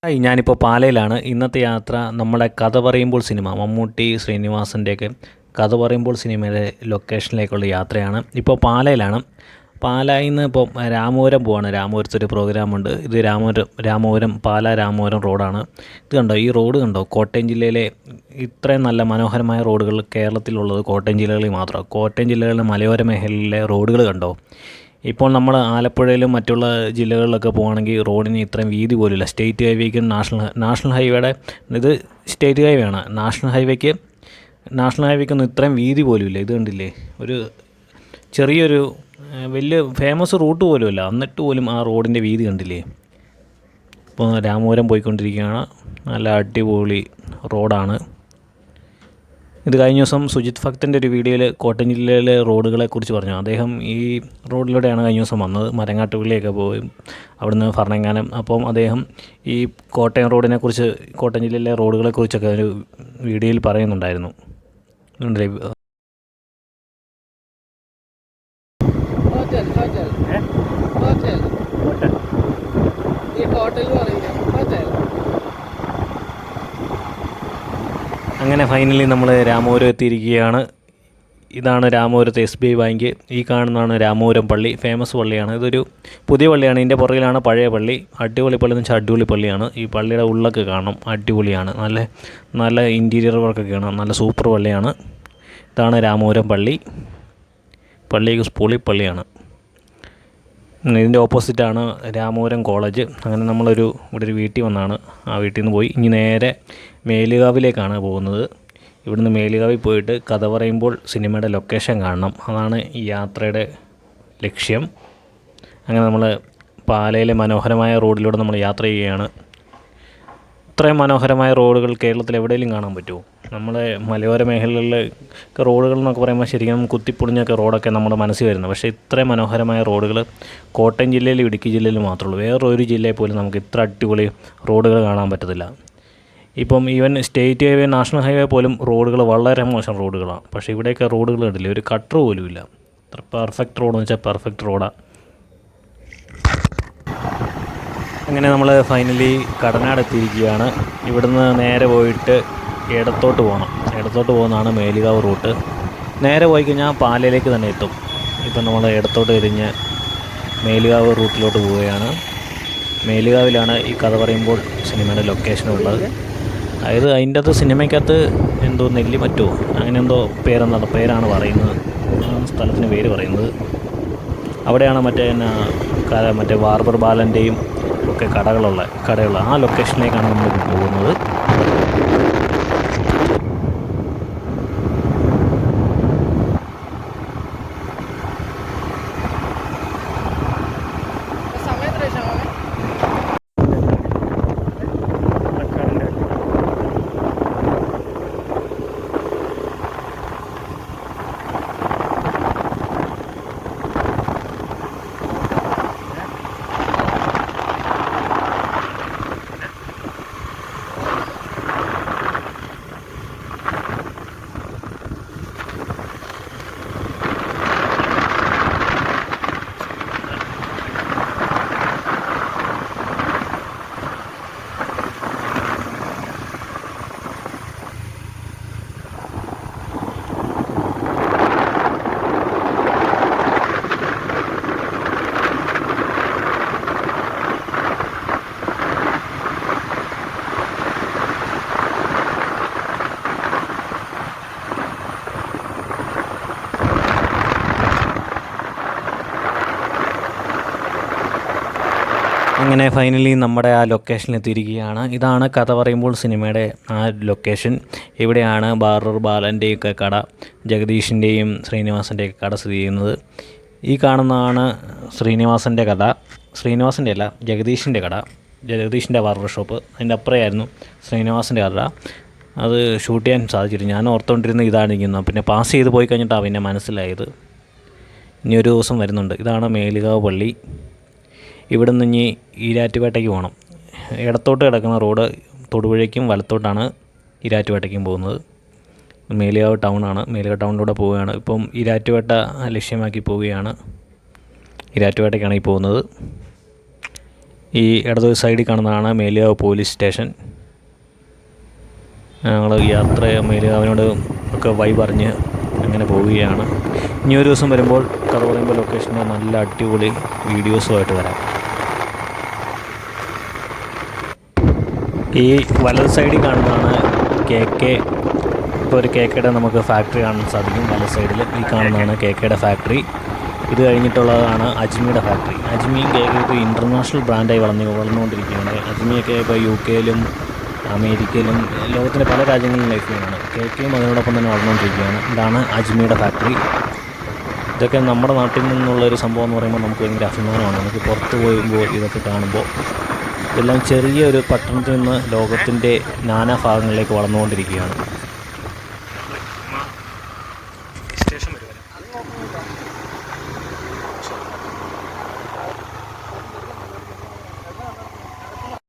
Hi, ഞാനിപ്പോൾ പാലയിലാണ്. ഇന്നത്തെ യാത്ര നമ്മുടെ കഥ പറയുമ്പോൾ സിനിമ മമ്മൂട്ടി ശ്രീനിവാസൻ്റെയൊക്കെ കഥ പറയുമ്പോൾ സിനിമയുടെ ലൊക്കേഷനിലേക്കുള്ള യാത്രയാണ്. ഇപ്പോൾ പാലയിലാണ്. പാലായിൽ നിന്ന് ഇപ്പോൾ രാമപുരം പോവാണ്. രാമപുരത്തൊരു പ്രോഗ്രാമുണ്ട്. ഇത് രാമപുരം രാമപുരം റോഡാണ്. ഇത് കണ്ടോ, ഈ റോഡ് കണ്ടോ? കോട്ടയം ജില്ലയിലെ ഇത്രയും നല്ല മനോഹരമായ റോഡുകൾ കേരളത്തിലുള്ളത് കോട്ടയം ജില്ലകളിൽ മാത്രമാണ്. കോട്ടയം ജില്ലകളിലെ മലയോര മേഖലയിലെ റോഡുകൾ കണ്ടോ? ഇപ്പോൾ നമ്മൾ ആലപ്പുഴയിലും മറ്റുള്ള ജില്ലകളിലൊക്കെ പോകുകയാണെങ്കിൽ റോഡിന് ഇത്രയും വീതി പോലുമില്ല. സ്റ്റേറ്റ് ഹൈവേക്കും നാഷണൽ ഹൈവേയുടെ ഇത് സ്റ്റേറ്റ് ഹൈവേ ആണ്. നാഷണൽ ഹൈവേക്കൊന്നും ഇത്രയും വീതി പോലുമില്ല. ഇത് കണ്ടില്ലേ, ഒരു ചെറിയൊരു വലിയ ഫേമസ് റൂട്ട് പോലുമില്ല. എന്നിട്ട് പോലും ആ റോഡിൻ്റെ വീതി കണ്ടില്ലേ. ഇപ്പോൾ രാമപുരം പോയിക്കൊണ്ടിരിക്കുകയാണ്. നല്ല അടിപൊളി റോഡാണ്. ഇത് കഴിഞ്ഞ ദിവസം സുജിത് ഭക്തൻ്റെ ഒരു വീഡിയോയിൽ കോട്ടയം ജില്ലയിലെ റോഡുകളെക്കുറിച്ച് പറഞ്ഞു. അദ്ദേഹം ഈ റോഡിലൂടെയാണ് കഴിഞ്ഞ ദിവസം വന്നത്. മരങ്ങാട്ടുപള്ളിയൊക്കെ പോയി അവിടുന്ന് ഭരണങ്ങാനം. അപ്പം അദ്ദേഹം ഈ കോട്ടയം റോഡിനെക്കുറിച്ച്, കോട്ടയം ജില്ലയിലെ റോഡുകളെക്കുറിച്ചൊക്കെ ഒരു വീഡിയോയിൽ പറയുന്നുണ്ടായിരുന്നു. അങ്ങനെ ഫൈനലി നമ്മൾ രാമപുരം എത്തിയിരിക്കുകയാണ്. ഇതാണ് രാമപുരത്തെ SBI ബാങ്ക്. ഈ കാണുന്നതാണ് രാമപുരം പള്ളി. ഫേമസ് പള്ളിയാണ്. ഇതൊരു പുതിയ പള്ളിയാണ്. ഇതിൻ്റെ പുറകിലാണ് പഴയ പള്ളി. അടിപൊളി പള്ളി എന്ന് വെച്ചാൽ അടിപൊളി പള്ളിയാണ്. ഈ പള്ളിയുടെ ഉള്ളൊക്കെ കാണണം, അടിപൊളിയാണ്. നല്ല ഇൻറ്റീരിയർ വർക്കൊക്കെയാണ്. നല്ല സൂപ്പർ പള്ളിയാണ്. ഇതാണ് രാമപുരം പള്ളി. പൊളി പള്ളിയാണ്. ഇതിൻ്റെ ഓപ്പോസിറ്റാണ് രാമപുരം കോളേജ്. അങ്ങനെ ഇവിടെ ഒരു വീട്ടിൽ വന്നാണ്. ആ വീട്ടിൽ നിന്ന് പോയി ഇനി നേരെ മേലുകാവിലേക്കാണ് പോകുന്നത്. ഇവിടുന്ന് മേലുകാവിൽ പോയിട്ട് കഥ പറയുമ്പോൾ സിനിമയുടെ ലൊക്കേഷൻ കാണണം. അതാണ് ഈ യാത്രയുടെ ലക്ഷ്യം. അങ്ങനെ നമ്മൾ പാലയിലെ മനോഹരമായ റോഡിലൂടെ നമ്മൾ യാത്ര ചെയ്യുകയാണ്. ഇത്രയും മനോഹരമായ റോഡുകൾ കേരളത്തിൽ എവിടെയെങ്കിലും കാണാൻ പറ്റുമോ? നമ്മുടെ മലയോര മേഖലകളിലെ റോഡുകൾ എന്നൊക്കെ പറയുമ്പോൾ ശരിക്കും കുത്തിപ്പൊളിഞ്ഞൊക്കെ റോഡൊക്കെ നമ്മുടെ മനസ്സിൽ വരുന്നത്. പക്ഷേ ഇത്രയും മനോഹരമായ റോഡുകൾ കോട്ടയം ജില്ലയിലും ഇടുക്കി ജില്ലയിലും മാത്രമേ ഉള്ളൂ. വേറൊരു ജില്ലയിൽ പോലും നമുക്ക് ഇത്ര അടിപൊളി റോഡുകൾ കാണാൻ പറ്റത്തില്ല. ഇപ്പം even state highway, national highway പോലും റോഡുകൾ വളരെ മോശം റോഡുകളാണ്. പക്ഷേ ഇവിടെയൊക്കെ റോഡുകൾ കണ്ടില്ലേ, ഒരു കട്ടർ പോലും ഇല്ല. അത്ര പെർഫെക്റ്റ് റോഡെന്ന് വെച്ചാൽ പെർഫെക്റ്റ് റോഡാണ്. അങ്ങനെ നമ്മൾ ഫൈനലി കടനാട് എത്തിയിരിക്കുകയാണ്. ഇവിടുന്ന് നേരെ പോയിട്ട് ഇടത്തോട്ട് പോകുന്നതാണ് മേലുകാവ് റൂട്ട്. നേരെ പോയി കഴിഞ്ഞാൽ പാലയിലേക്ക് തന്നെ എത്തും. ഇപ്പം നമ്മൾ ഇടത്തോട്ട് തിരിഞ്ഞ് മേലുകാവ് റൂട്ടിലോട്ട് പോവുകയാണ്. മേലുകാവിലാണ് ഈ കഥ പറയുമ്പോൾ സിനിമയുടെ ലൊക്കേഷനുള്ളത്. അതായത് അതിൻ്റെ അകത്ത് സിനിമയ്ക്കകത്ത് എന്തോ നെല്ലിമറ്റോ അങ്ങനെ എന്തോ പേരാണ് പറയുന്നത്. സ്ഥലത്തിന് പേര് പറയുന്നത്. അവിടെയാണ് മറ്റേ ബാർബർ ബാലൻ്റെയും ഒക്കെ കടയുള്ള ആ ലൊക്കേഷനിലേക്കാണ് നമ്മൾ പോകുന്നത്. അങ്ങനെ ഫൈനലി നമ്മുടെ ആ ലൊക്കേഷനിൽ എത്തിയിരിക്കുകയാണ്. ഇതാണ് കഥ പറയുമ്പോൾ സിനിമയുടെ ആ ലൊക്കേഷൻ. ഇവിടെയാണ് ബാർബർ ബാലൻ്റെയൊക്കെ കട, ജഗദീഷിൻ്റെയും ശ്രീനിവാസൻ്റെയൊക്കെ കട സ്ഥിതി ചെയ്യുന്നത്. ഈ കാണുന്നതാണ് ശ്രീനിവാസൻ്റെ അല്ല, ജഗദീഷിൻ്റെ കട, ജഗദീഷിൻ്റെ ബാർബർ ഷോപ്പ്. അതിൻ്റെ അപ്പുറമായിരുന്നു ശ്രീനിവാസൻ്റെ കട. അത് ഷൂട്ട് ചെയ്യാൻ സാധിച്ചില്ല. ഞാൻ ഓർത്തുകൊണ്ടിരുന്ന ഇതാണ് ഇരിക്കുന്നത്. പിന്നെ പാസ് ചെയ്ത് പോയി കഴിഞ്ഞിട്ടാണ് പിന്നെ മനസ്സിലായത്. ഇനി ഒരു ദിവസം വരുന്നുണ്ട്. ഇതാണ് മേലുകാവ് പള്ളി. ഇവിടെ നിന്ന് ഇനി ഈരാറ്റുപേട്ടയ്ക്ക് പോകണം. ഇടത്തോട്ട് കിടക്കുന്ന റോഡ് തൊടുപുഴയ്ക്കും വലത്തോട്ടാണ് ഈരാറ്റുപേട്ടയ്ക്കും പോകുന്നത്. മേലുകാവ് ടൗണാണ്. മേലുകാവ് ടൗണിലൂടെ പോവുകയാണ്. ഇപ്പം ഈരാറ്റുപേട്ട ലക്ഷ്യമാക്കി പോവുകയാണ്. ഈരാറ്റുപേട്ടയ്ക്കാണ് ഈ പോകുന്നത്. ഈ ഇടത് സൈഡിൽ കാണുന്നതാണ് മേലുകാവ് പോലീസ് സ്റ്റേഷൻ. ഞങ്ങൾ മേലുകാവിനോട് ഒക്കെ പറഞ്ഞ് അങ്ങനെ പോവുകയാണ്. ഇനി ഒരു ദിവസം വരുമ്പോൾ കഥ പറയുമ്പോൾ ലൊക്കേഷൻ്റെ നല്ല അടിപൊളി വീഡിയോസുമായിട്ട് വരാം. ഈ വലത് സൈഡിൽ കാണുന്നതാണ് KK. ഇപ്പോൾ ഒരു KKയുടെ നമുക്ക് ഫാക്ടറി കാണാൻ സാധിക്കും. വലത് സൈഡിൽ ഈ കാണുന്നതാണ് KKയുടെ ഫാക്ടറി. ഇത് കഴിഞ്ഞിട്ടുള്ളതാണ് അജ്മിയുടെ ഫാക്ടറി. അജ്മിയും KK ഇപ്പോൾ ഇൻ്റർനാഷണൽ ബ്രാൻഡായി വളർന്നുകൊണ്ടിരിക്കുകയാണ്. അജ്മിയൊക്കെ ഇപ്പോൾ UK-ലും അമേരിക്കയിലും ലോകത്തിൻ്റെ പല രാജ്യങ്ങളിലും ലൈഫ് ചെയ്യുന്നതാണ്. KKയും അതിനോടൊപ്പം തന്നെ വളർന്നുകൊണ്ടിരിക്കുകയാണ്. ഇതാണ് അജ്മിയുടെ ഫാക്ടറി. ഇതൊക്കെ നമ്മുടെ നാട്ടിൽ നിന്നുള്ളൊരു സംഭവം എന്ന് പറയുമ്പോൾ നമുക്ക് ഭയങ്കര അഭിമാനമാണ്. നമുക്ക് പുറത്ത് പോകുമ്പോൾ ഇതൊക്കെ കാണുമ്പോൾ ഇതെല്ലാം ചെറിയൊരു പട്ടണത്തിൽ നിന്ന് ലോകത്തിൻ്റെ നാനാ ഭാഗങ്ങളിലേക്ക് വളർന്നുകൊണ്ടിരിക്കുകയാണ്.